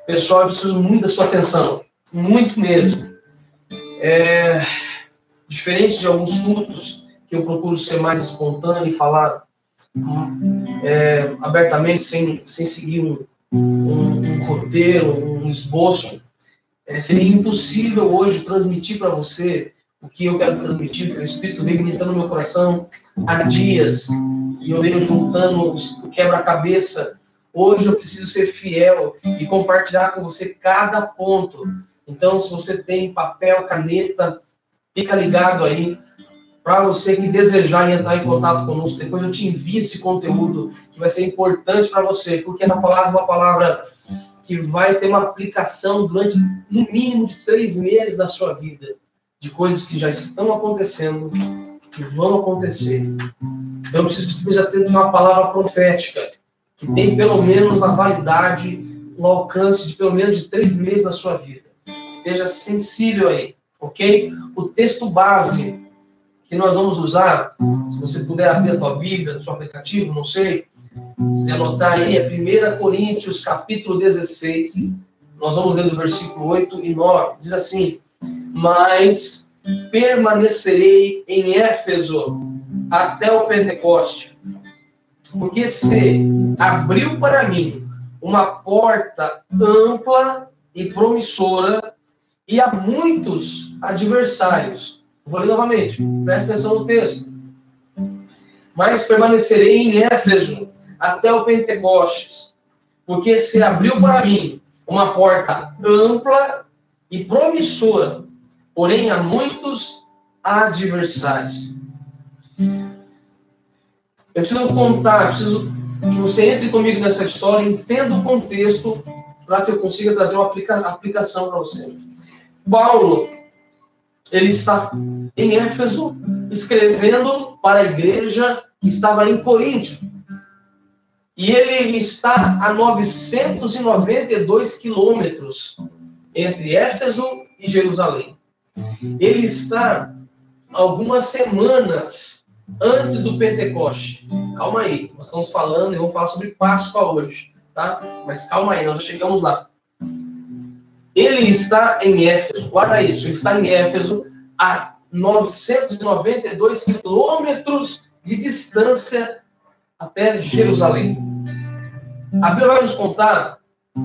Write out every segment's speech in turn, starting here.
Pessoal, eu preciso muito da sua atenção. Muito mesmo. Diferente de alguns cultos, que eu procuro ser mais espontâneo e falar abertamente, sem seguir um roteiro, um esboço, seria impossível hoje transmitir para você o que eu quero transmitir, porque o Espírito vem ministrando no meu coração há dias, e eu venho juntando o quebra-cabeça. Hoje eu preciso ser fiel e compartilhar com você cada ponto. Então, se você tem papel, caneta, fica ligado aí. Para você que desejar entrar em contato conosco, depois eu te envio esse conteúdo que vai ser importante para você, porque essa palavra é uma palavra que vai ter uma aplicação durante, no mínimo, de 3 meses da sua vida, de coisas que já estão acontecendo, que vão acontecer. Então, eu preciso que você esteja atento a uma palavra profética, que tem pelo menos a validade, um alcance de pelo menos de 3 meses da sua vida. Esteja sensível aí, ok? O texto base que nós vamos usar, se você puder abrir a tua Bíblia, no seu aplicativo, não sei, se anotar aí, é 1 Coríntios, capítulo 16, nós vamos ler do versículo 8 e 9, diz assim: mas permanecerei em Éfeso até o Pentecoste, porque se abriu para mim uma porta ampla e promissora, e há muitos adversários. Vou ler novamente, presta atenção no texto. Mas permanecerei em Éfeso até o Pentecostes, porque se abriu para mim uma porta ampla e promissora, porém há muitos adversários. Eu preciso que você entre comigo nessa história, entenda o contexto, para que eu consiga trazer uma aplicação para você. Paulo, ele está em Éfeso, escrevendo para a igreja que estava em Corinto. E ele está a 992 quilômetros entre Éfeso e Jerusalém. Ele está algumas semanas antes do Pentecoste. Calma aí, nós estamos falando e vamos falar sobre Páscoa hoje, tá? Mas calma aí, nós já chegamos lá. Ele está em Éfeso, guarda isso, ele está em Éfeso a 992 quilômetros de distância até Jerusalém. A Bíblia vai nos contar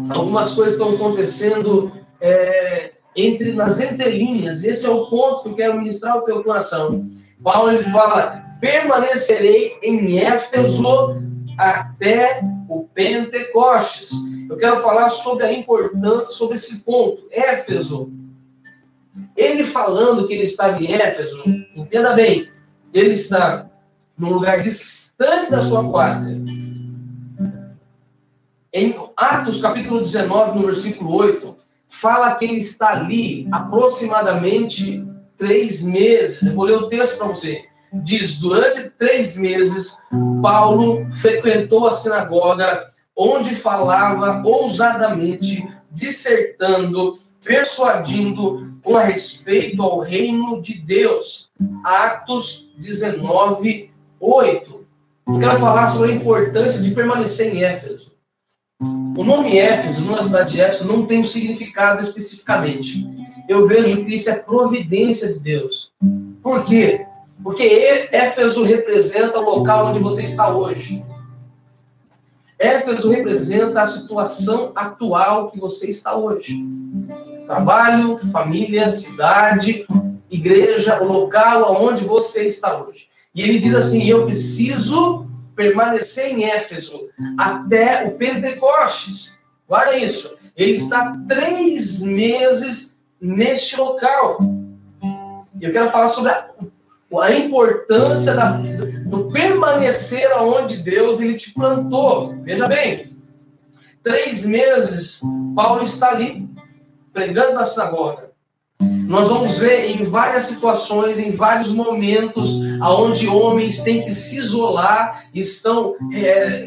algumas coisas que estão acontecendo nas entrelinhas. Esse é o ponto que eu quero ministrar ao teu coração. Paulo ele fala: permanecerei em Éfeso até o Pentecostes. Eu quero falar sobre a importância, sobre esse ponto. Éfeso. Ele falando que ele estava em Éfeso, entenda bem, ele está num lugar distante da sua pátria. Em Atos, capítulo 19, no versículo 8, fala que ele está ali aproximadamente 3 meses. Eu vou ler o texto para você. Diz: durante 3 meses, Paulo frequentou a sinagoga, onde falava ousadamente, dissertando, persuadindo com a respeito ao reino de Deus. Atos 19, 8. Eu quero falar sobre a importância de permanecer em Éfeso. O nome Éfeso, na cidade de Éfeso, não tem um significado especificamente. Eu vejo que isso é providência de Deus. Por quê? Porque Éfeso representa o local onde você está hoje. Éfeso representa a situação atual que você está hoje. Trabalho, família, cidade, igreja, o local onde você está hoje. E ele diz assim: eu preciso permanecer em Éfeso até o Pentecostes. Guarda isso. Ele está 3 meses neste local. E eu quero falar sobre a importância do permanecer aonde Deus ele te plantou. Veja bem, 3 meses Paulo está ali pregando na sinagoga. Nós vamos ver em várias situações, em vários momentos, onde homens têm que se isolar, estão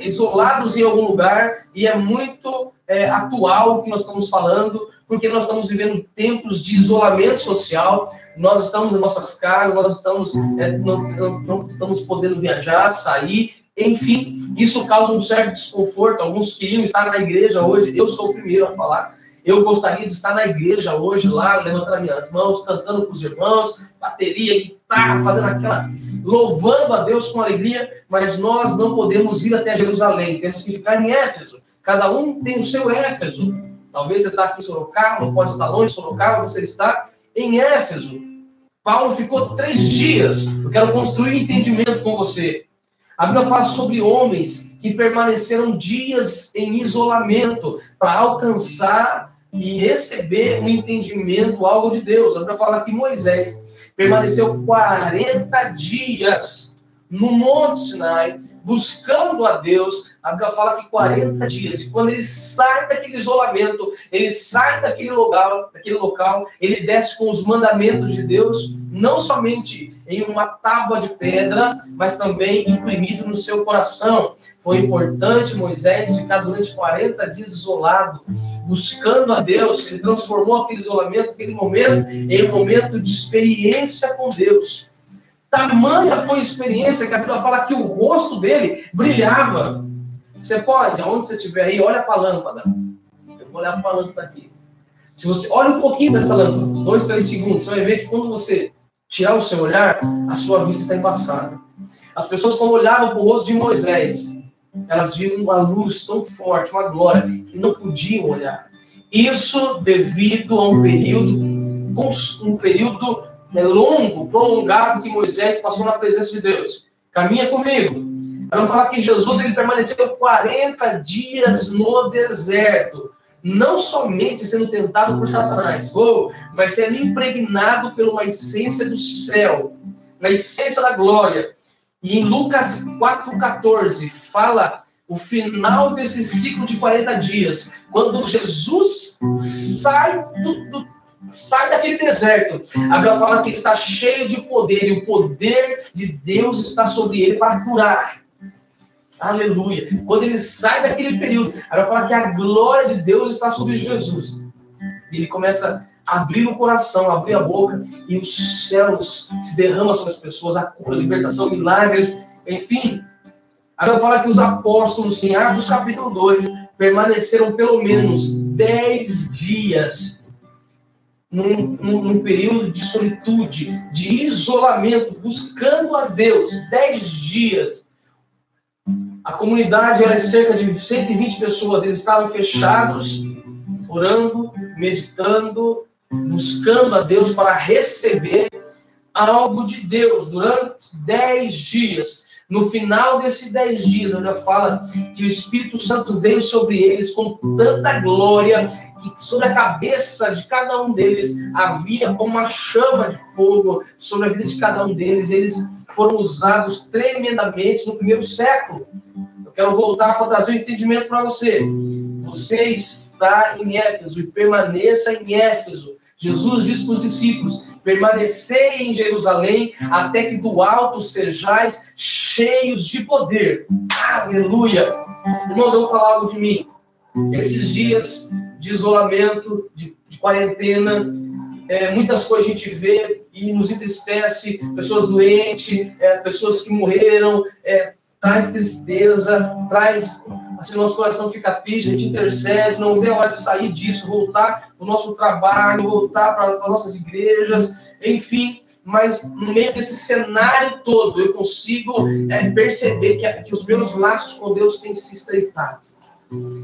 isolados em algum lugar, e é muito atual o que nós estamos falando, porque nós estamos vivendo tempos de isolamento social. Nós estamos em nossas casas, nós estamos não estamos podendo viajar, sair, enfim, isso causa um certo desconforto. Alguns queriam estar na igreja hoje, eu sou o primeiro a falar. Eu gostaria de estar na igreja hoje, lá, levantando minhas mãos, cantando com os irmãos, bateria, guitarra, fazendo aquela, louvando a Deus com alegria, mas nós não podemos ir até Jerusalém, temos que ficar em Éfeso. Cada um tem o seu Éfeso. Talvez você está aqui em Sorocaba, não pode estar longe de Sorocaba, você está em Éfeso. Paulo ficou 3 dias. Eu quero construir um entendimento com você. A Bíblia fala sobre homens que permaneceram dias em isolamento para alcançar e receber um entendimento, algo de Deus. A Bíblia fala que Moisés permaneceu 40 dias no Monte Sinai, buscando a Deus. A Bíblia fala que 40 dias. E quando ele sai daquele isolamento, ele sai daquele local, ele desce com os mandamentos de Deus, não somente em uma tábua de pedra, mas também imprimido no seu coração. Foi importante Moisés ficar durante 40 dias isolado, buscando a Deus. Ele transformou aquele isolamento, aquele momento, em um momento de experiência com Deus. Tamanha foi a experiência que a Bíblia fala que o rosto dele brilhava. Você pode, aonde você estiver aí, olha para a lâmpada. Eu vou olhar para a lâmpada aqui. Se você olha um pouquinho dessa lâmpada, 2, 3 segundos, você vai ver que quando você tirar o seu olhar, a sua vista está embaçada. As pessoas, quando olhavam para o rosto de Moisés, elas viram uma luz tão forte, uma glória, que não podiam olhar. Isso devido a um período longo, prolongado, que Moisés passou na presença de Deus. Caminha comigo. Vamos falar que Jesus ele permaneceu 40 dias no deserto. Não somente sendo tentado por Satanás, mas sendo impregnado por uma essência do céu, uma essência da glória. E em Lucas 4,14, fala o final desse ciclo de 40 dias, quando Jesus sai daquele deserto. A Bíblia fala que ele está cheio de poder, e o poder de Deus está sobre ele para curar. Aleluia. Quando ele sai daquele período, ela fala que a glória de Deus está sobre Jesus. Ele começa a abrir o coração, a abrir a boca, e os céus se derramam sobre as pessoas, a cura, a libertação, milagres, enfim. Ela fala que os apóstolos, em Atos capítulo 2, permaneceram pelo menos 10 dias num período de solitude, de isolamento, buscando a Deus. 10 dias. A comunidade era cerca de 120 pessoas. Eles estavam fechados, orando, meditando, buscando a Deus para receber algo de Deus durante 10 dias. No final desses 10 dias, a Bíblia fala que o Espírito Santo veio sobre eles com tanta glória que sobre a cabeça de cada um deles havia como uma chama de fogo sobre a vida de cada um deles. Eles foram usados tremendamente no primeiro século. Eu quero voltar para trazer um entendimento para você. Você está em Éfeso e permaneça em Éfeso. Jesus disse para os discípulos: permanecei em Jerusalém até que do alto sejais cheios de poder. Aleluia! Irmãos, eu vou falar algo de mim. Esses dias de isolamento, de quarentena, muitas coisas a gente vê e nos entristece. Pessoas doentes, pessoas que morreram, traz tristeza, traz... Assim, nosso coração fica triste, a gente intercede, não vê a hora de sair disso, voltar para o nosso trabalho, voltar para as nossas igrejas, enfim. Mas no meio desse cenário todo, eu consigo perceber que os meus laços com Deus têm se estreitado.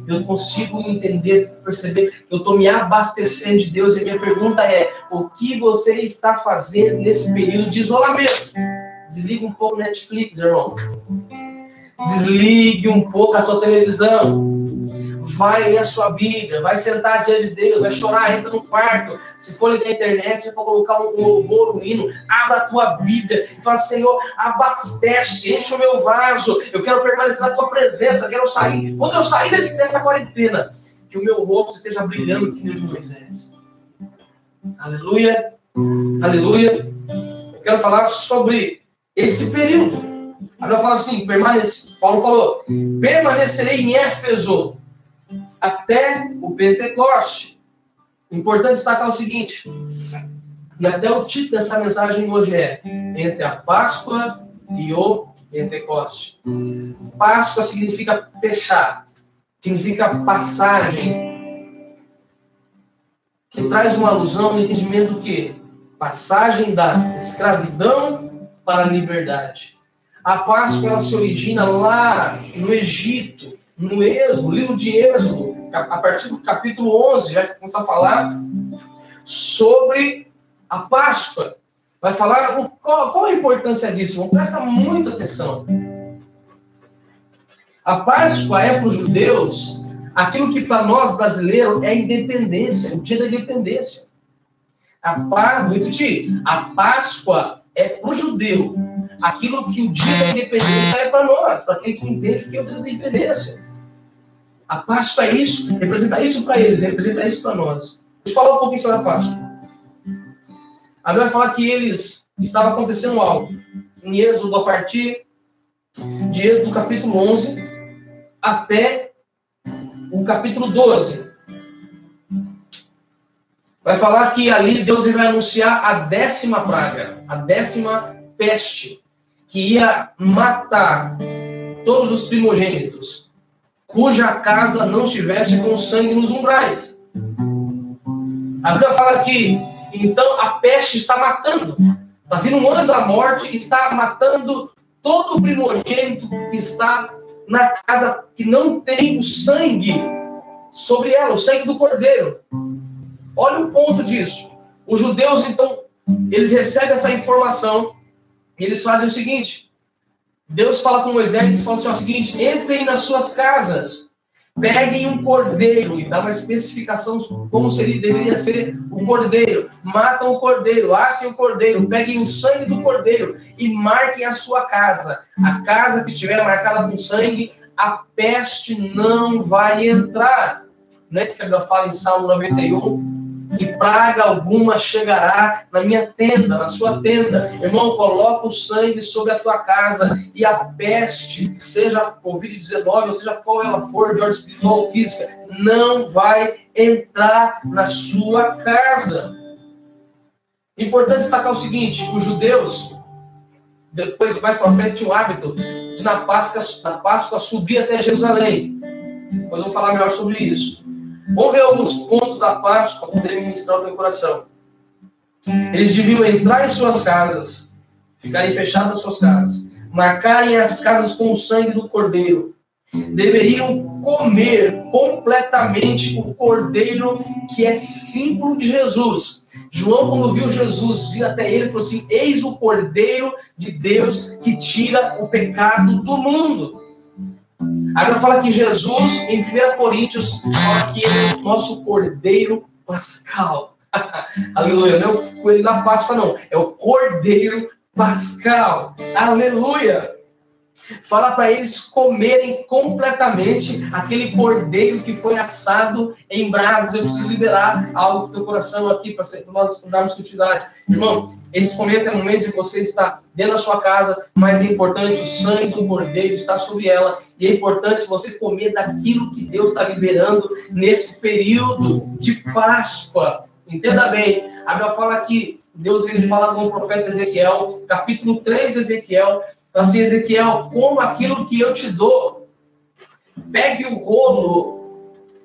Eu consigo entender, perceber que eu estou me abastecendo de Deus. E a minha pergunta é: o que você está fazendo nesse período de isolamento? Desliga um pouco o Netflix, irmão. Desligue um pouco a sua televisão. Vai ler a sua Bíblia. Vai sentar diante de Deus. Vai chorar, entra no quarto. Se for ligar a internet, você vai colocar um louvor, um hino. Abra a tua Bíblia e fala: Senhor, abastece, enche o meu vaso. Eu quero permanecer na tua presença. Quero sair. Quando eu sair dessa quarentena, que o meu rosto esteja brilhando que nem o de Moisés. Aleluia. Aleluia. Eu quero falar sobre esse período. Agora fala assim, Paulo falou: permanecerei em Éfeso até o Pentecoste. Importante destacar o seguinte, e até o título dessa mensagem hoje é: entre a Páscoa e o Pentecoste. Páscoa significa fechar, significa passagem. que traz uma alusão no entendimento do que? Passagem da escravidão para a liberdade. A Páscoa ela se origina lá no Egito, no Êxodo, livro de Êxodo, a partir do capítulo 11, já vai começar a falar sobre a Páscoa. Vai falar qual a importância disso. Vamos prestar muita atenção. A Páscoa é para os judeus aquilo que para nós brasileiros é a independência, o dia da independência. Vou repetir, a Páscoa é para o judeu aquilo que o dia da independência é para nós, para aquele que entende o que é o dia da independência. A Páscoa é isso, representa isso para eles, representa isso para nós. Deixa eu falar um pouquinho sobre a Páscoa. A Bíblia vai falar que estava acontecendo algo. Em Êxodo, a partir de Êxodo capítulo 11 até o capítulo 12. Vai falar que ali Deus vai anunciar a 10ª praga, a 10ª peste, que ia matar todos os primogênitos, cuja casa não estivesse com sangue nos umbrais. A Bíblia fala que, então, a peste está matando. Está vindo um anjo da morte e está matando todo o primogênito que está na casa que não tem o sangue sobre ela, o sangue do cordeiro. Olha o ponto disso. Os judeus, então, eles recebem essa informação e eles fazem o seguinte. Deus fala com Moisés e fala assim, o seguinte, entrem nas suas casas, peguem um cordeiro, e dá uma especificação como deveria ser o cordeiro. Matam o cordeiro, assem o cordeiro, peguem o sangue do cordeiro e marquem a sua casa. A casa que estiver marcada com sangue, a peste não vai entrar. Não é isso que a Bíblia fala em Salmo 91? Que praga alguma chegará na minha tenda, na sua tenda. Irmão, coloca o sangue sobre a tua casa e a peste, seja Covid-19, ou seja qual ela for, de ordem espiritual ou física, não vai entrar na sua casa. Importante destacar o seguinte, os judeus, depois mais para frente, tinham o hábito de na Páscoa subir até Jerusalém. Depois eu vou falar melhor sobre isso. Vamos ver alguns pontos da Páscoa para poder ministrar o teu coração. Eles deviam entrar em suas casas, ficarem fechados nas suas casas, marcarem as casas com o sangue do cordeiro. Deveriam comer completamente o cordeiro que é símbolo de Jesus. João, quando viu Jesus vir até ele, falou assim, eis o cordeiro de Deus que tira o pecado do mundo. Agora fala que Jesus, em 1 Coríntios, fala que ele é o nosso cordeiro pascal. Aleluia. Não é o coelho da Páscoa, não. É o cordeiro pascal. Aleluia. Fala para eles comerem completamente aquele cordeiro que foi assado em brasas. Eu preciso liberar algo do teu coração aqui para nós darmos continuidade. Irmão, esse momento é o momento de você estar dentro da sua casa, mas é importante o sangue do cordeiro estar sobre ela. E é importante você comer daquilo que Deus está liberando nesse período de Páscoa. Entenda bem, a Bíblia fala que Deus ele fala com o profeta Ezequiel, capítulo 3 de Ezequiel, assim, Ezequiel, coma aquilo que eu te dou. Pegue o rolo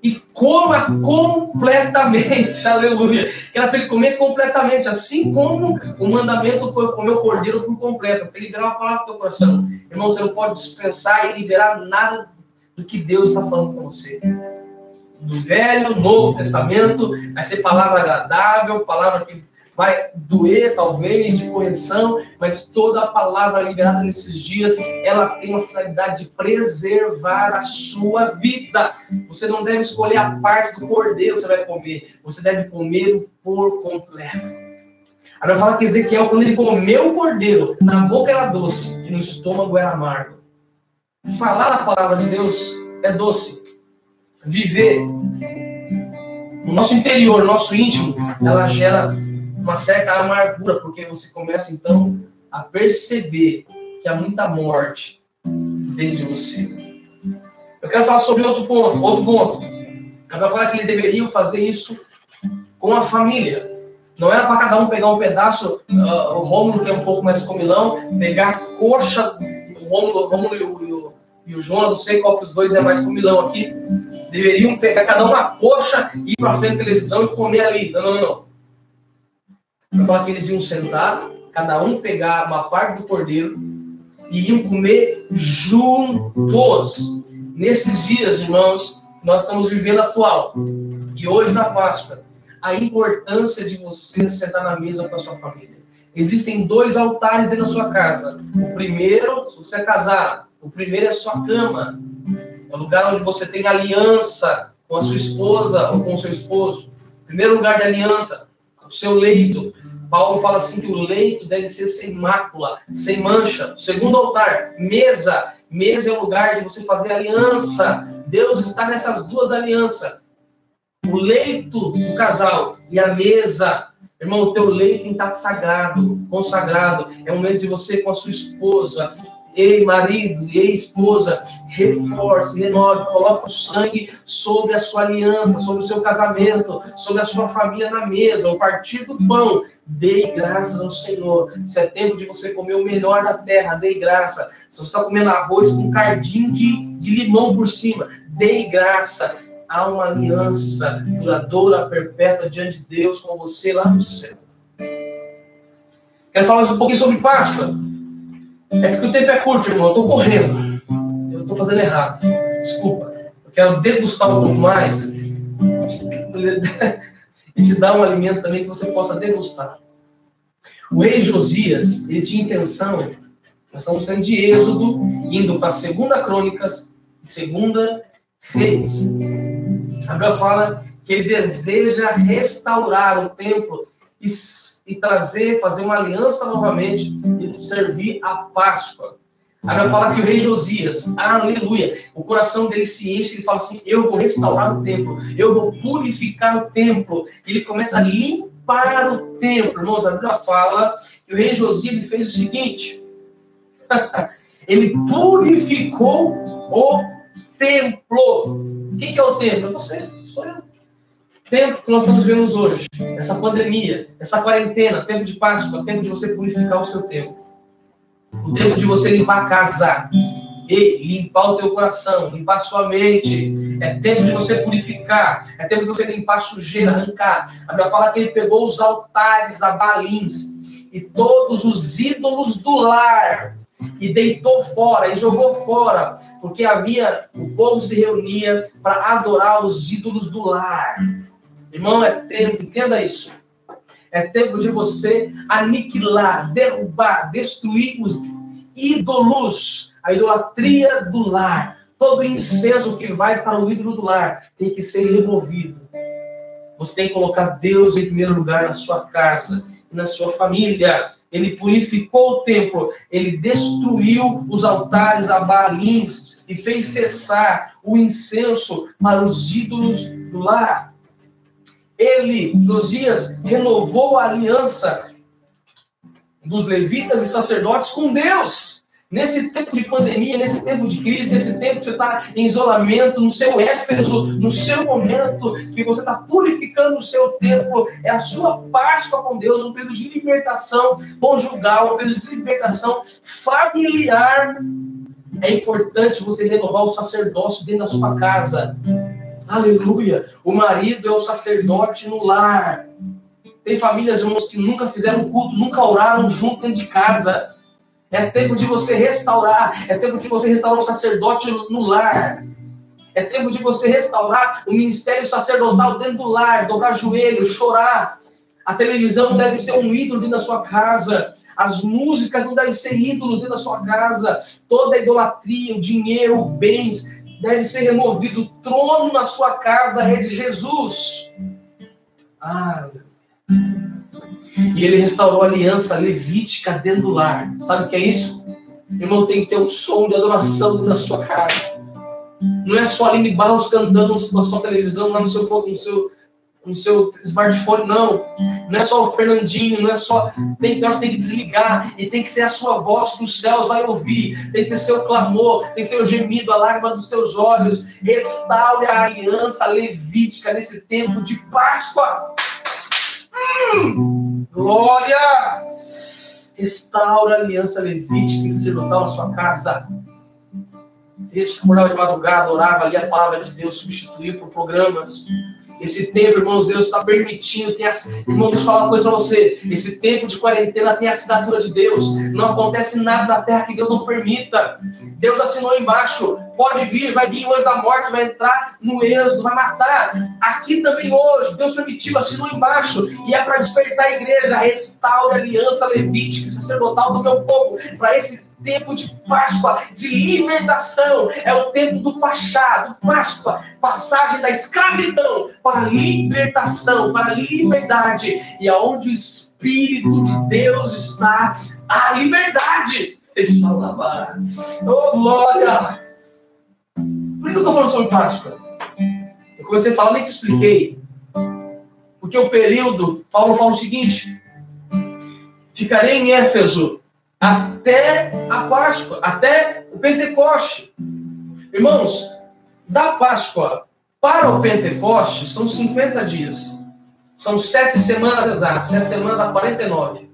e coma completamente. Aleluia. Era para ele comer completamente, assim como o mandamento foi comer o cordeiro por completo, para ele liberar uma palavra do teu coração. Irmão, você não pode dispensar e liberar nada do que Deus está falando com você. Do Velho, Novo Testamento, vai ser palavra agradável, palavra que vai doer, talvez, de correção, mas toda a palavra liberada nesses dias, ela tem uma finalidade de preservar a sua vida. Você não deve escolher a parte do cordeiro que você vai comer, você deve comer por completo. Agora fala que Ezequiel, quando ele comeu o cordeiro, na boca era doce e no estômago era amargo. Falar a palavra de Deus é doce. Viver no nosso interior, no nosso íntimo, ela gera uma certa amargura, porque você começa então a perceber que há muita morte dentro de você. Eu quero falar sobre outro ponto. Acabei de falar que eles deveriam fazer isso com a família. Não era para cada um pegar um pedaço, o Rômulo, que é um pouco mais comilão, pegar a coxa, o Rômulo e o Jonas, não sei qual que os dois é mais comilão aqui, deveriam pegar cada um uma coxa, ir para frente da televisão e comer ali. Não. Para falar que eles iam sentar, cada um pegar uma parte do cordeiro e iam comer juntos. Nesses dias, irmãos, nós estamos vivendo atual. E hoje na Páscoa, a importância de você sentar na mesa com a sua família. Existem 2 altares dentro da sua casa. O primeiro, se você é casado, o primeiro é a sua cama. É o lugar onde você tem aliança com a sua esposa ou com o seu esposo. Primeiro lugar de aliança, o seu leito. Paulo fala assim que o leito deve ser sem mácula, sem mancha. O segundo altar, mesa. Mesa é o lugar de você fazer aliança. Deus está nessas 2 alianças. O leito do casal e a mesa. Irmão, o teu leito tem que estar sagrado, consagrado. É o momento de você com a sua esposa. Ei, marido, ei, esposa, reforce, renove, coloque o sangue sobre a sua aliança, sobre o seu casamento, sobre a sua família na mesa, o partir do pão. Dê graças ao Senhor. Se é tempo de você comer o melhor da terra, dê graça. Se você está comendo arroz com cardinho de limão por cima, dê graça. Há uma aliança duradoura, perpétua diante de Deus com você lá no céu. Quero falar um pouquinho sobre Páscoa. É porque o tempo é curto, irmão. Eu estou correndo. Eu estou fazendo errado. Desculpa. Eu quero degustar um pouco mais e te dar um alimento também que você possa degustar. O rei Josias, ele tinha intenção, nós estamos saindo de Êxodo, indo para 2 Crônicas e 2 Reis. A Bíblia fala que ele deseja restaurar o templo e fazer uma aliança novamente e servir a Páscoa. A Bíblia fala que o rei Josias, aleluia, o coração dele se enche, ele fala assim, eu vou restaurar o templo, eu vou purificar o templo. Ele começa a limpar o templo. Irmãos, a Bíblia fala que o rei Josias ele fez o seguinte, ele purificou o templo. Quem que é o templo? É você, sou eu. O tempo que nós estamos vivendo hoje, essa pandemia, essa quarentena, tempo de Páscoa, tempo de você purificar o seu templo. O tempo de você limpar a casa, e limpar o teu coração, limpar a sua mente. É tempo de você purificar, é tempo de você limpar a sujeira, arrancar. A Bíblia fala que ele pegou os altares a Baalins e todos os ídolos do lar e deitou fora, e jogou fora, porque o povo se reunia para adorar os ídolos do lar. Irmão, é tempo, entenda isso. É tempo de você aniquilar, derrubar, destruir os ídolos, a idolatria do lar. Todo incenso que vai para o ídolo do lar tem que ser removido. Você tem que colocar Deus em primeiro lugar na sua casa e na sua família. Ele purificou o templo, ele destruiu os altares a Baalins e fez cessar o incenso para os ídolos do lar. Josias, renovou a aliança dos levitas e sacerdotes com Deus. Nesse tempo de pandemia, nesse tempo de crise, nesse tempo que você está em isolamento, no seu Éfeso, no seu momento que você está purificando o seu templo, é a sua Páscoa com Deus, um período de libertação conjugal, um período de libertação familiar. É importante você renovar o sacerdócio dentro da sua casa. Aleluia! O marido é o sacerdote no lar. Tem famílias, irmãos, que nunca fizeram culto, nunca oraram junto dentro de casa. É tempo de você restaurar. É tempo de você restaurar o sacerdote no lar. É tempo de você restaurar o ministério sacerdotal dentro do lar. Dobrar joelhos, chorar. A televisão não deve ser um ídolo dentro da sua casa. As músicas não devem ser ídolos dentro da sua casa. Toda a idolatria, o dinheiro, bens, deve ser removido. O trono na sua casa é de Jesus. E ele restaurou a aliança levítica dentro do lar. Sabe o que é isso? Irmão, tem que ter um som de adoração dentro da sua casa. Não é só a Aline Barros cantando na sua televisão, lá no seu smartphone, não. Não é só o Fernandinho, não é só... Tem que desligar, e tem que ser a sua voz que os céus vai ouvir. Tem que ser o clamor, tem que ser o gemido, a lágrima dos teus olhos. Restaure a aliança levítica nesse tempo de Páscoa. Glória! Restaura a aliança levítica e sacerdotal na sua casa. Tem gente que acordava de madrugada, orava ali a palavra de Deus, substituía por programas. Esse tempo, irmãos, Deus está permitindo. Irmão, deixa eu falar uma coisa para você. Esse tempo de quarentena tem a assinatura de Deus. Não acontece nada na terra que Deus não permita. Deus assinou embaixo. Pode vir, vai vir o anjo da morte, vai entrar no êxodo, vai matar. Aqui também hoje, Deus permitiu, assinou embaixo. E é para despertar a igreja. Restaure a aliança levítica e sacerdotal do meu povo. Para esse tempo de Páscoa, de libertação. É o tempo do Pachá, do Páscoa. Passagem da escravidão para a libertação, para a liberdade. E aonde o Espírito de Deus está, a liberdade. Deixa eu lavar. Oh, glória! Por que eu estou falando sobre Páscoa? Eu comecei a falar, nem te expliquei. Porque o período, Paulo fala o seguinte: ficarei em Éfeso até a Páscoa, até o Pentecoste. Irmãos, da Páscoa para o Pentecoste são 50 dias. São 7 semanas exatas. 7 semanas dá 49.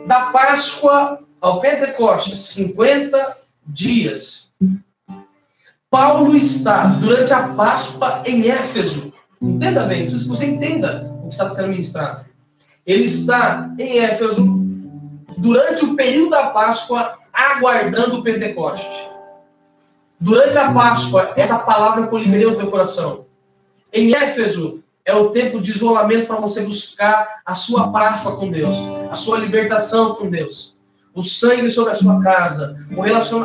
Da Páscoa ao Pentecoste, 50 dias. Paulo está, durante a Páscoa, em Éfeso. Entenda bem, preciso que você entenda o que está sendo ministrado. Ele está em Éfeso, durante o período da Páscoa, aguardando o Pentecoste. Durante a Páscoa, essa palavra que eu liberei no teu coração. Em Éfeso, é o tempo de isolamento para você buscar a sua Páscoa com Deus, a sua libertação com Deus. O sangue sobre a sua casa,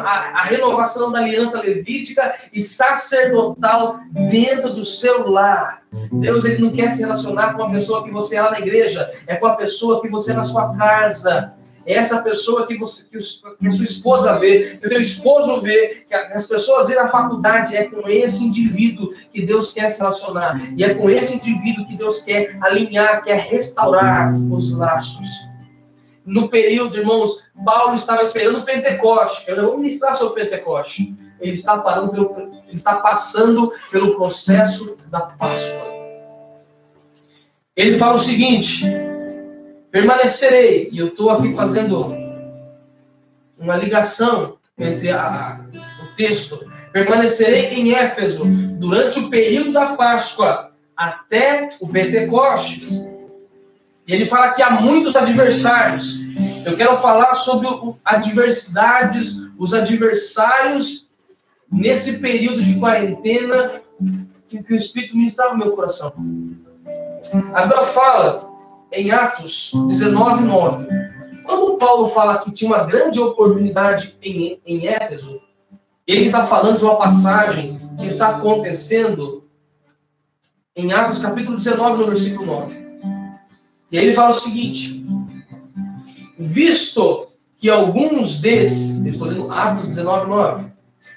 a renovação da aliança levítica e sacerdotal dentro do seu lar. Deus, ele não quer se relacionar com a pessoa que você é lá na igreja, é com a pessoa que você é na sua casa. É essa pessoa que a sua esposa vê, que o teu esposo vê, que as pessoas vê na faculdade. É com esse indivíduo que Deus quer se relacionar. E é com esse indivíduo que Deus quer alinhar, quer restaurar os laços. No período, irmãos, Paulo estava esperando o Pentecoste. Eu já vou ministrar sobre o Pentecoste. Ele está passando pelo processo da Páscoa. Ele fala o seguinte: permanecerei, e eu estou aqui fazendo uma ligação entre o texto. Permanecerei em Éfeso durante o período da Páscoa até o Pentecostes. E ele fala que há muitos adversários. Eu quero falar sobre adversidades, os adversários nesse período de quarentena que o Espírito ministrava no meu coração. A Bíblia fala em Atos 19:9. Quando Paulo fala que tinha uma grande oportunidade em Éfeso, ele está falando de uma passagem que está acontecendo em Atos capítulo 19, no versículo 9. E aí ele fala o seguinte: visto que alguns desses, eu estou lendo Atos 19:9,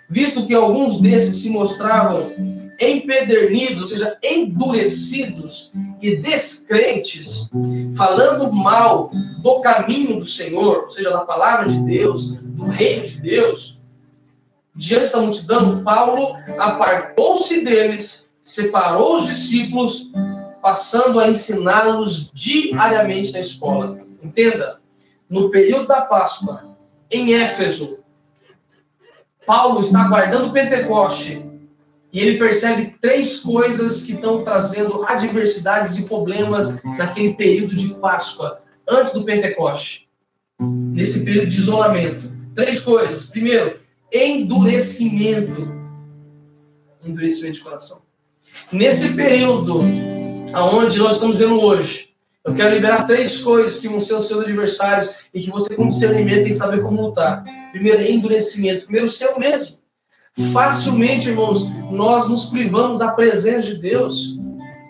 visto que alguns desses se mostravam empedernidos, ou seja, endurecidos e descrentes, falando mal do caminho do Senhor, ou seja, da palavra de Deus, do reino de Deus, diante da multidão, Paulo apartou-se deles, separou os discípulos, passando a ensiná-los diariamente na escola. Entenda, no período da Páscoa, em Éfeso, Paulo está aguardando o Pentecoste. E ele percebe 3 coisas que estão trazendo adversidades e problemas naquele período de Páscoa, antes do Pentecoste. Nesse período de isolamento. 3 coisas. Primeiro, endurecimento. Endurecimento de coração. Nesse período, aonde nós estamos vendo hoje, eu quero liberar 3 coisas que vão ser os seus adversários e que você, com discernimento, tem que saber como lutar. Primeiro, endurecimento. Primeiro, o seu mesmo. Facilmente, irmãos, nós nos privamos da presença de Deus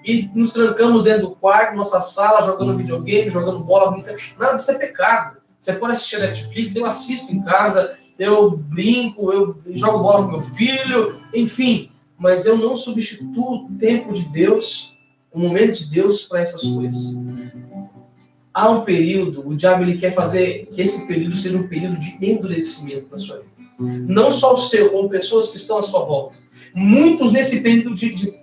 e nos trancamos dentro do quarto, nossa sala, jogando videogame, jogando bola, brincando. Nada disso é pecado. Você pode assistir Netflix, eu assisto em casa, eu brinco, eu jogo bola com meu filho, enfim. Mas eu não substituo o tempo de Deus, o momento de Deus para essas coisas. Há um período, o diabo ele quer fazer que esse período seja um período de endurecimento na sua vida. Não só o seu, como pessoas que estão à sua volta. Muitos nesse período de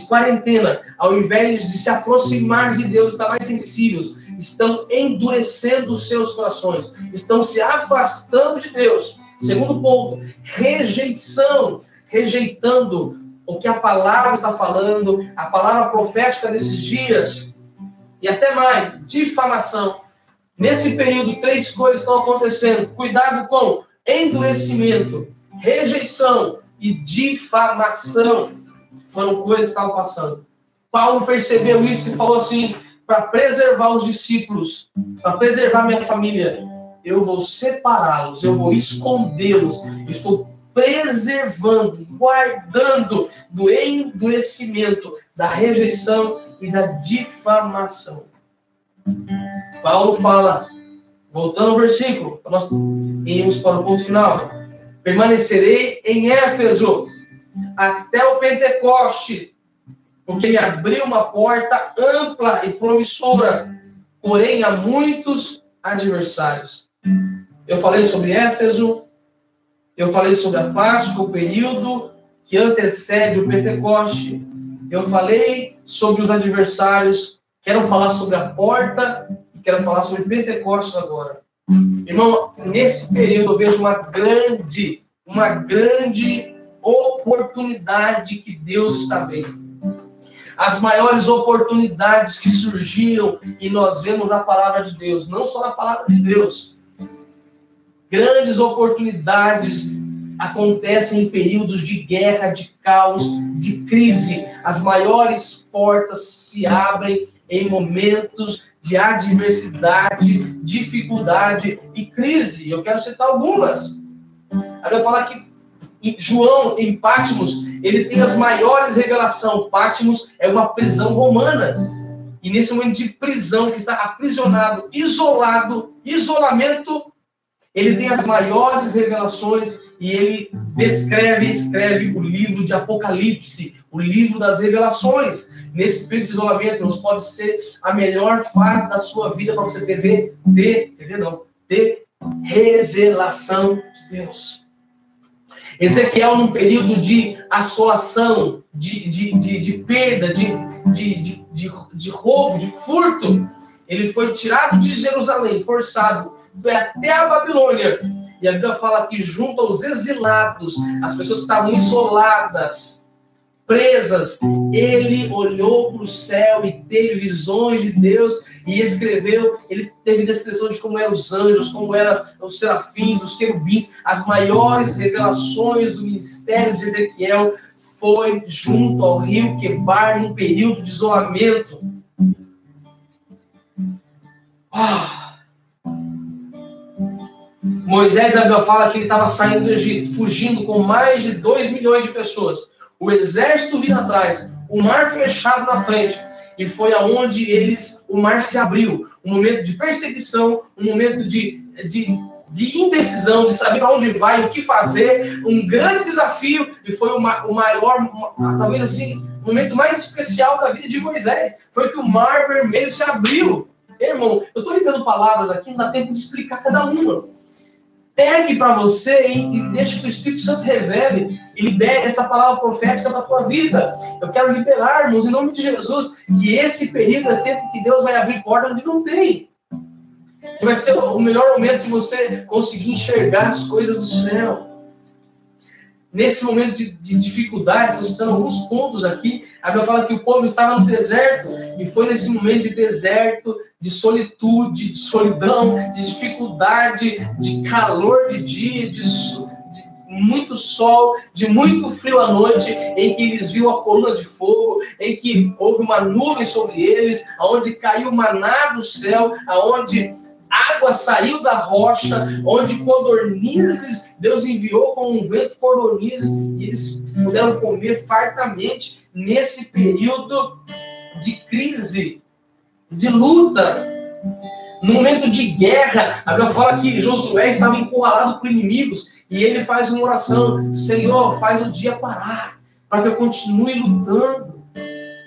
quarentena, ao invés de se aproximar de Deus, estar mais sensíveis, estão endurecendo os seus corações, estão se afastando de Deus. Segundo ponto, rejeição. Rejeitando o que a palavra está falando, a palavra profética desses dias. E até mais, difamação. Nesse período, 3 coisas estão acontecendo. Cuidado com endurecimento, rejeição e difamação. Foram coisas que estavam passando. Paulo percebeu isso e falou assim, para preservar os discípulos, para preservar minha família, eu vou separá-los, eu vou escondê-los, eu estou preservando, guardando do endurecimento, da rejeição e da difamação. Paulo fala, voltando ao versículo, nós irmos para o ponto final. Permanecerei em Éfeso até o Pentecoste, porque me abriu uma porta ampla e promissora, porém há muitos adversários. Eu falei sobre Éfeso, eu falei sobre a Páscoa, o período que antecede o Pentecoste. Eu falei sobre os adversários. Quero falar sobre a porta e quero falar sobre Pentecostes agora. Irmão, nesse período eu vejo uma grande oportunidade que Deus está vendo. As maiores oportunidades que surgiram e nós vemos na palavra de Deus, não só na palavra de Deus. Grandes oportunidades acontecem em períodos de guerra, de caos, de crise. As maiores portas se abrem em momentos de adversidade, dificuldade e crise. Eu quero citar algumas. Eu vou falar que João, em Patmos, ele tem as maiores revelações. Patmos é uma prisão romana. E nesse momento de prisão, que está aprisionado, isolamento, ele tem as maiores revelações e ele escreve o livro de Apocalipse, o livro das revelações. Nesse período de isolamento, irmãos, pode ser a melhor fase da sua vida para você ter revelação de Deus. Ezequiel, num período de assolação, de perda, de roubo, de furto, ele foi tirado de Jerusalém, forçado, foi até a Babilônia. E a Bíblia fala que junto aos exilados, as pessoas que estavam isoladas, presas, ele olhou para o céu e teve visões de Deus e escreveu, ele teve descrição de como eram os anjos, como eram os serafins, os querubins. As maiores revelações do ministério de Ezequiel foi junto ao rio Quebar, num período de isolamento. Moisés, a Bíblia fala que ele estava saindo do Egito, fugindo com mais de 2 milhões de pessoas. O exército vindo atrás, o mar fechado na frente. E foi aonde o mar se abriu. Um momento de perseguição, um momento de indecisão, de saber para onde vai, o que fazer. Um grande desafio. E foi o maior, talvez assim, o momento mais especial da vida de Moisés. Foi que o mar vermelho se abriu. Irmão, eu estou ligando palavras aqui, não dá tempo de explicar cada uma. Pegue para você e deixe que o Espírito Santo revele e libere essa palavra profética para a tua vida. Eu quero liberar, irmãos, em nome de Jesus, que esse período é tempo que Deus vai abrir porta onde não tem. Que vai ser o melhor momento de você conseguir enxergar as coisas do céu. Nesse momento de dificuldade, estou citando alguns pontos aqui, a Bíblia fala que o povo estava no deserto, e foi nesse momento de deserto, de solitude, de solidão, de dificuldade, de calor de dia, de muito sol, de muito frio à noite, em que eles viram a coluna de fogo, em que houve uma nuvem sobre eles, onde caiu maná do céu, aonde água saiu da rocha, onde codornizes, Deus enviou com um vento codornizes, e eles puderam comer fartamente nesse período de crise, de luta. No momento de guerra, a Bíblia fala que Josué estava encurralado por inimigos, e ele faz uma oração: Senhor, faz o dia parar, para que eu continue lutando.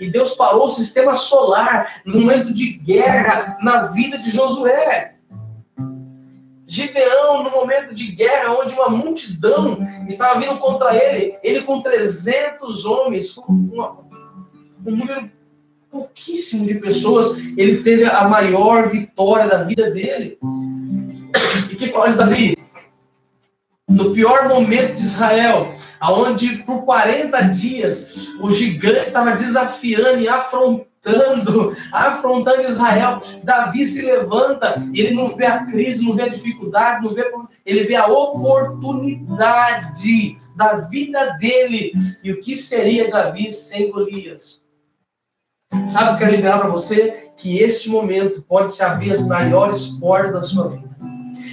E Deus parou o sistema solar no momento de guerra na vida de Josué. Gideão, no momento de guerra, onde uma multidão estava vindo contra ele com 300 homens, um número pouquíssimo de pessoas, ele teve a maior vitória da vida dele. E que fala de Davi? no pior momento de Israel, onde por 40 dias o gigante estava desafiando e afrontando Israel. Davi se levanta e ele não vê a crise, não vê a dificuldade, ele vê a oportunidade da vida dele. E o que seria Davi sem Golias? Sabe o que eu quero liberar para você? Que este momento pode se abrir as maiores portas da sua vida.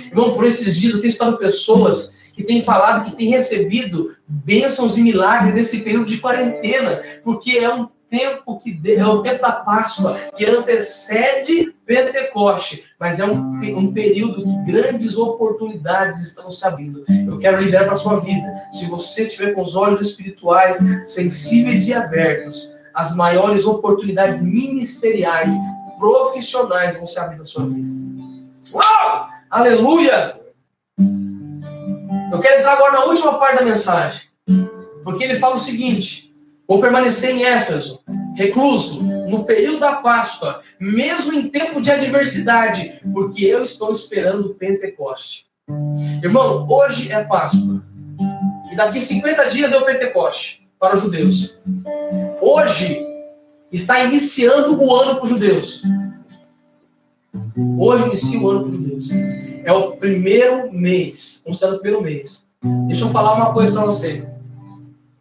Irmão, por esses dias eu tenho estado pessoas que têm falado que têm recebido bênçãos e milagres nesse período de quarentena, porque é um tempo é o tempo da Páscoa, que antecede Pentecoste, mas é um período que grandes oportunidades estão se abrindo. Eu quero liberar para a sua vida. Se você estiver com os olhos espirituais sensíveis e abertos, as maiores oportunidades ministeriais, profissionais vão se abrir na sua vida. Uau! Aleluia! Eu quero entrar agora na última parte da mensagem, porque ele fala o seguinte: vou permanecer em Éfeso, recluso, no período da Páscoa, mesmo em tempo de adversidade, porque eu estou esperando o Pentecoste. Irmão, hoje é Páscoa, e daqui 50 dias é o Pentecoste para os judeus. Hoje está iniciando o ano para os judeus. Hoje inicia o ano para os judeus. É o primeiro mês. Vamos estar no primeiro mês. Deixa eu falar uma coisa para você.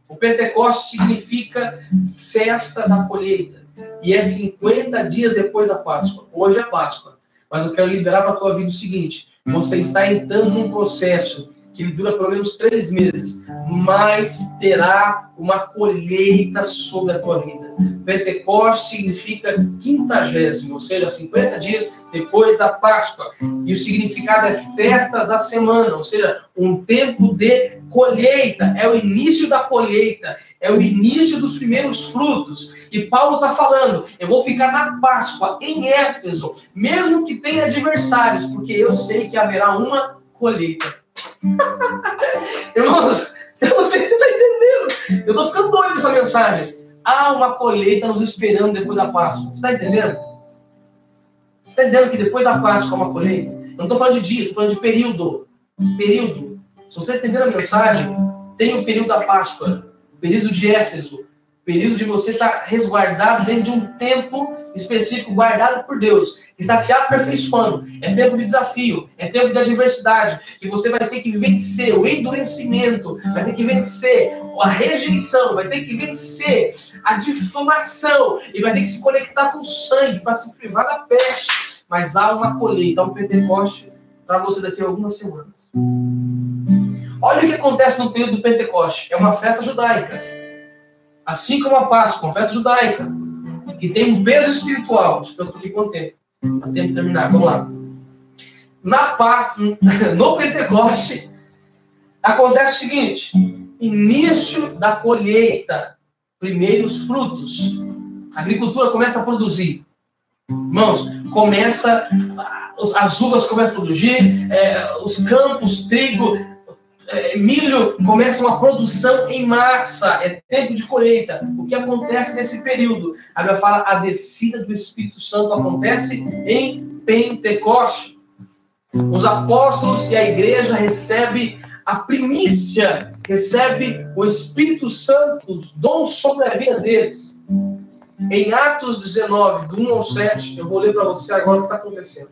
O Pentecoste significa festa da colheita. E é 50 dias depois da Páscoa. Hoje é Páscoa. Mas eu quero liberar para a tua vida o seguinte: você está entrando num processo que dura pelo menos 3 meses, mas terá uma colheita sobre a tua vida. Pentecoste significa 50º, ou seja, 50 dias depois da Páscoa. E o significado é festas da semana, ou seja, um tempo de colheita. É o início da colheita, é o início dos primeiros frutos. E Paulo está falando: eu vou ficar na Páscoa, em Éfeso, mesmo que tenha adversários, porque eu sei que haverá uma colheita. Irmãos, eu não sei se você está entendendo. Eu estou ficando doido com essa mensagem. Há uma colheita nos esperando depois da Páscoa. Você está entendendo? Você está entendendo que depois da Páscoa há uma colheita? Eu não estou falando de dia, estou falando de período. Período. Se você está entendendo a mensagem, tem o período da Páscoa, o período de Éfeso, o período de você estar resguardado dentro de um tempo específico, guardado por Deus, que está te aperfeiçoando. É tempo de desafio, é tempo de adversidade, que você vai ter que vencer o endurecimento, vai ter que vencer a rejeição, vai ter que vencer a difamação, e vai ter que se conectar com o sangue para se privar da peste. Mas há uma colheita, há um Pentecoste para você daqui a algumas semanas. Olha o que acontece no período do Pentecoste. É uma festa judaica. Assim como a Páscoa, uma festa judaica, que tem um peso espiritual. Acho que eu estou ficando tempo. Para tempo de terminar. Vamos lá. No Pentecoste, acontece o seguinte: início da colheita, primeiros frutos. A agricultura começa a produzir. Irmãos, as uvas começam a produzir, os campos, trigo, milho, começam a produção em massa. É tempo de colheita. O que acontece nesse período? A Bíblia fala: a descida do Espírito Santo acontece em Pentecoste. Os apóstolos e a igreja recebem a primícia, recebe o Espírito Santo, os dons sobre a vida deles. Em Atos 19, do 1 ao 7, eu vou ler para você agora o que está acontecendo.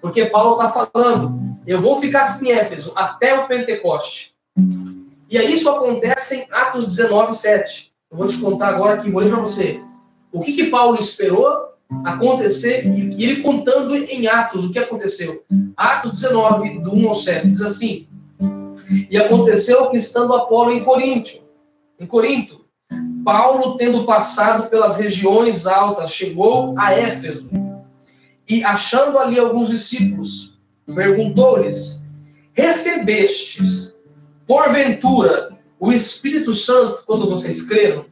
Porque Paulo está falando: eu vou ficar aqui em Éfeso até o Pentecoste. E aí isso acontece em Atos 19, 7. Eu vou te contar agora aqui, vou ler para você. O que Paulo esperou acontecer, e ele contando em Atos o que aconteceu. Atos 19, do 1 ao 7, diz assim: e aconteceu que, estando Apolo em Corinto, Paulo, tendo passado pelas regiões altas, chegou a Éfeso. E, achando ali alguns discípulos, perguntou-lhes: recebestes, porventura, o Espírito Santo quando vocês creram?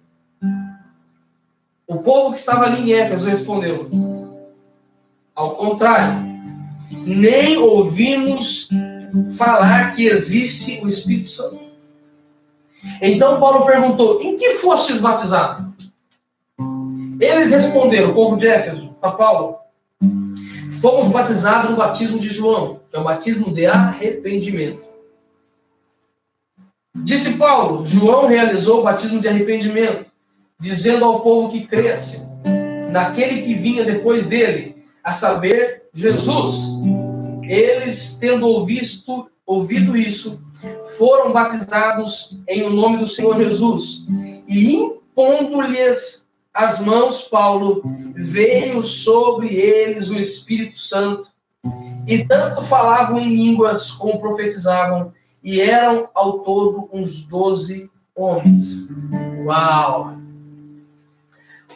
O povo que estava ali em Éfeso respondeu: ao contrário, nem ouvimos falar que existe o Espírito Santo. Então Paulo perguntou: em que fostes batizados? Eles responderam, o povo de Éfeso, para Paulo: fomos batizados no batismo de João, que é o batismo de arrependimento. Disse Paulo: João realizou o batismo de arrependimento, dizendo ao povo que cresce naquele que vinha depois dele, a saber, Jesus. Eles, tendo ouvido isso, foram batizados em o nome do Senhor Jesus. E impondo-lhes as mãos, Paulo, veio sobre eles o Espírito Santo. E tanto falavam em línguas como profetizavam, e eram ao todo uns 12 homens. Uau!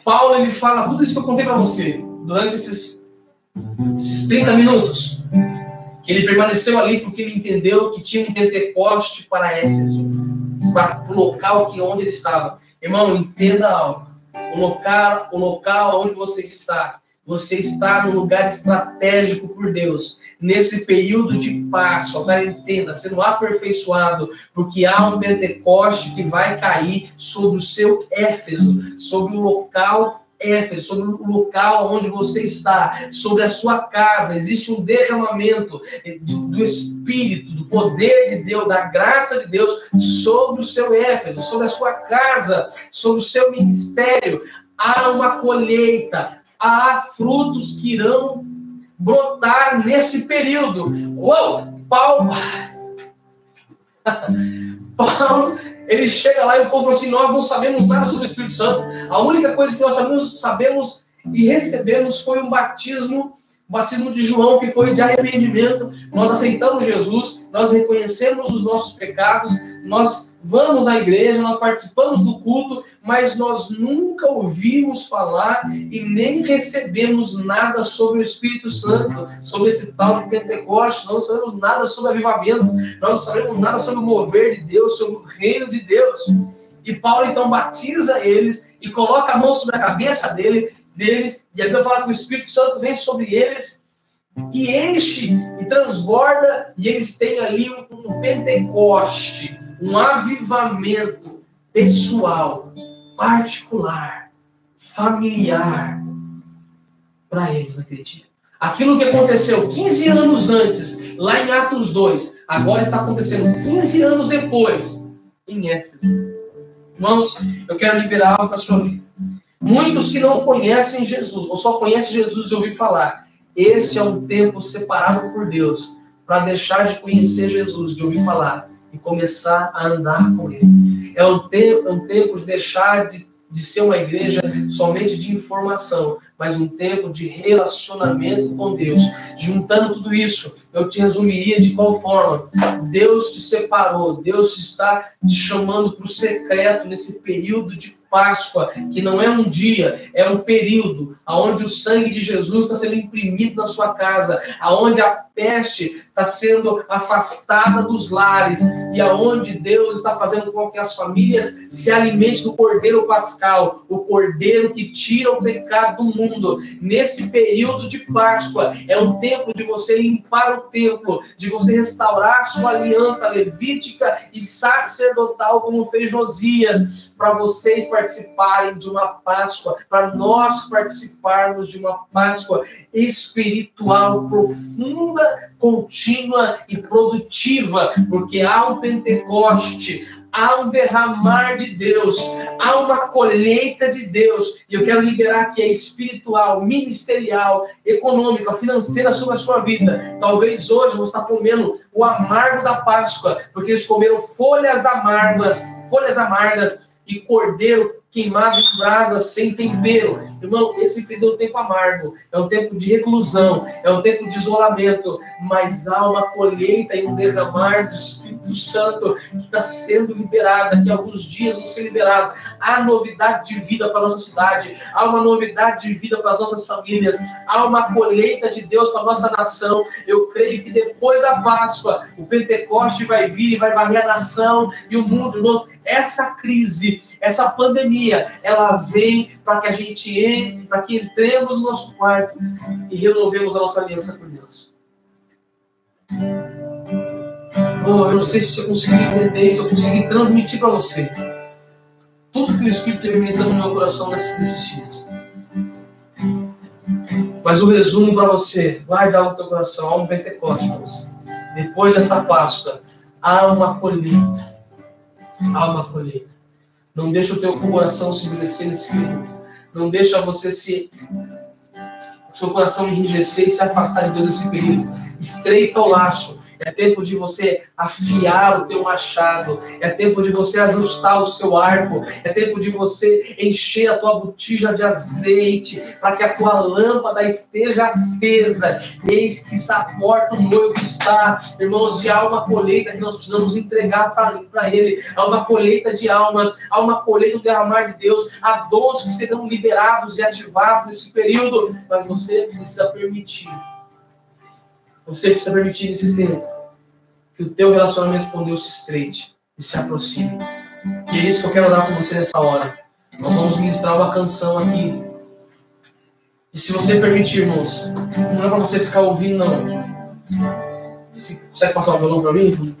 Paulo, ele fala tudo isso que eu contei para você durante esses 30 minutos. Que ele permaneceu ali porque ele entendeu que tinha um Pentecoste para Éfeso, para o local onde ele estava. Irmão, entenda algo. O local onde você está num lugar estratégico por Deus. Nesse período de Páscoa, cara, entenda, sendo aperfeiçoado, porque há um Pentecoste que vai cair sobre o seu Éfeso, sobre o local Éfeso, sobre o local onde você está, sobre a sua casa. Existe um derramamento do Espírito, do poder de Deus, da graça de Deus sobre o seu Éfeso, sobre a sua casa, sobre o seu ministério. Há uma colheita, há frutos que irão brotar nesse período. Uou! Paulo, ele chega lá e o povo fala assim: nós não sabemos nada sobre o Espírito Santo. A única coisa que nós sabemos e recebemos foi um batismo de João, que foi de arrependimento. Nós aceitamos Jesus, nós reconhecemos os nossos pecados, nós vamos na igreja, nós participamos do culto, mas nós nunca ouvimos falar e nem recebemos nada sobre o Espírito Santo, sobre esse tal de Pentecostes. Nós não sabemos nada sobre avivamento, nós não sabemos nada sobre o mover de Deus, sobre o reino de Deus. E Paulo então batiza eles e coloca a mão sobre a cabeça deles, e a Bíblia fala que o Espírito Santo vem sobre eles e enche e transborda, e eles têm ali um Pentecoste, um avivamento pessoal, particular, familiar, para eles naquele dia. Aquilo que aconteceu 15 anos antes, lá em Atos 2, agora está acontecendo 15 anos depois, em Éfeso. Irmãos, eu quero liberar algo para a sua vida. Muitos que não conhecem Jesus, ou só conhecem Jesus de ouvir falar, este é um tempo separado por Deus para deixar de conhecer Jesus, de ouvir falar, e começar a andar com Ele. É um tempo de deixar de ser uma igreja somente de informação, mas um tempo de relacionamento com Deus. Juntando tudo isso, eu te resumiria de qual forma: Deus te separou, Deus está te chamando para o secreto nesse período de Páscoa, que não é um dia, é um período onde o sangue de Jesus está sendo imprimido na sua casa, aonde a peste está sendo afastada dos lares, e aonde Deus está fazendo com que as famílias se alimentem do Cordeiro Pascal, o Cordeiro que tira o pecado do mundo. Nesse período de Páscoa, é um tempo de você limpar o templo, de você restaurar sua aliança levítica e sacerdotal, como fez Josias, para vocês participarem de uma Páscoa, para nós participarmos de uma Páscoa espiritual profunda, contínua e produtiva, porque há um Pentecoste, há um derramar de Deus, há uma colheita de Deus, e eu quero liberar que é espiritual, ministerial, econômica, financeira sobre a sua vida. Talvez hoje você está comendo o amargo da Páscoa, porque eles comeram folhas amargas e cordeiro queimado em brasas sem tempero. Irmão, esse período é um tempo amargo, é um tempo de reclusão, é um tempo de isolamento, mas há uma colheita e um derramar do Espírito Santo que está sendo liberado. Daqui a alguns dias vão ser liberados. Há novidade de vida para a nossa cidade, há uma novidade de vida para as nossas famílias, há uma colheita de Deus para a nossa nação. Eu creio que depois da Páscoa, o Pentecoste vai vir e vai varrer a nação e o mundo. Irmãos, essa crise, essa pandemia, ela vem para que a gente entre, para que entremos no nosso quarto e renovemos a nossa aliança com Deus. Eu não sei se eu consegui entender, se eu consegui transmitir para você tudo que o Espírito teve ministrando no meu coração nesses dias. Mas o resumo para você, guarda no teu coração, há um Pentecostes para você. Depois dessa Páscoa, há uma colheita. Há uma colheita. Não deixa o teu coração se endurecer nesse período. Não deixa você seu coração enrijecer e se afastar de Deus nesse período. Estreita o laço. É tempo de você afiar o teu machado. É tempo de você ajustar o seu arco. É tempo de você encher a tua botija de azeite para que a tua lâmpada esteja acesa. Eis que está a porta, o noivo está. Irmãos, e há uma colheita que nós precisamos entregar para Ele. Há uma colheita de almas. Há uma colheita do derramar de Deus. Há dons que serão liberados e ativados nesse período. Mas você precisa permitir. Você precisa permitir nesse tempo que o teu relacionamento com Deus se estreite e se aproxime. E é isso que eu quero orar com você nessa hora. Nós vamos ministrar uma canção aqui. E se você permitir, irmãos, não é para você ficar ouvindo, não. Você consegue passar o violão para mim?